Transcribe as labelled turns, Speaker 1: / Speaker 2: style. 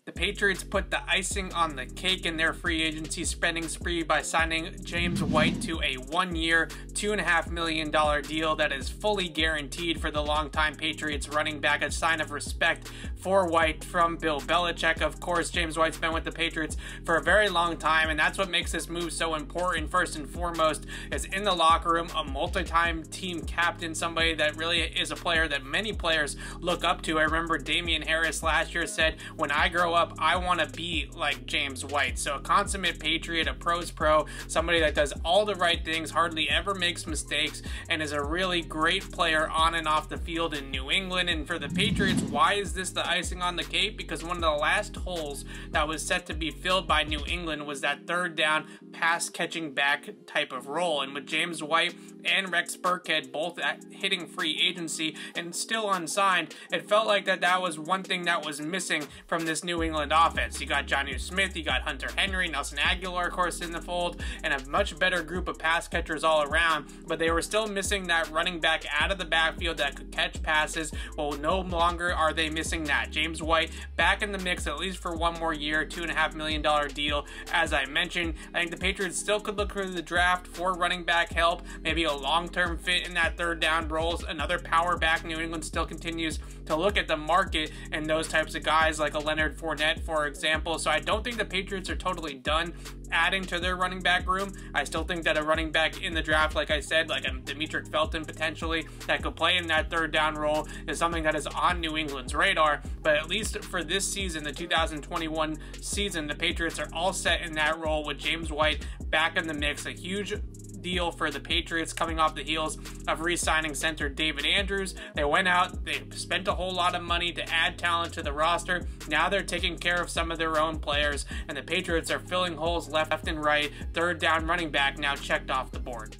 Speaker 1: The Patriots put the icing on the cake in their free agency spending spree by signing James White to a 1-year, $2.5 million deal that is fully guaranteed for the longtime Patriots running back, a sign of respect for White from Bill Belichick. Of course, James White's been with the Patriots for a very long time, and that's what makes this move so important. First and foremost is in the locker room, a multi-time team captain, somebody that really is a player that many players look up to. I remember Damian Harris last year said, when I grow up, I want to be like James White. So a consummate Patriot, a pro's pro, somebody that does all the right things, hardly ever makes mistakes, and is a really great player on and off the field in New England. And for the Patriots, why is this the icing on the cake? Because one of the last holes that was set to be filled by New England was that third down pass catching back type of role. And with James White and Rex Burkhead both hitting free agency and still unsigned, it felt like that was one thing that was missing from this New England offense. You got Jonnu Smith, you got Hunter Henry, Nelson Aguilar, of course, in the fold, and a much better group of pass catchers all around, but they were still missing that running back out of the backfield that could catch passes. Well, no longer are they missing that. James White back in the mix at least for one more year, $2.5 million deal. As I mentioned, I think the Patriots still could look for the draft for running back help, maybe a long-term fit in that third down roles, another power back. New England still continues to look at the market and those types of guys like a Leonard Fournette, for example. So I don't think the Patriots are totally done adding to their running back room. I still think that a running back in the draft, like I said, like a Demetric Felton potentially, that could play in that third down role is something that is on New England's radar. But at least for this season, the 2021 season, the Patriots are all set in that role with James White back in the mix. A huge deal for the Patriots coming off the heels of re-signing center David Andrews. They went out, they spent a whole lot of money to add talent to the roster. Now they're taking care of some of their own players, and the Patriots are filling holes left and right. Third down running back now checked off the board.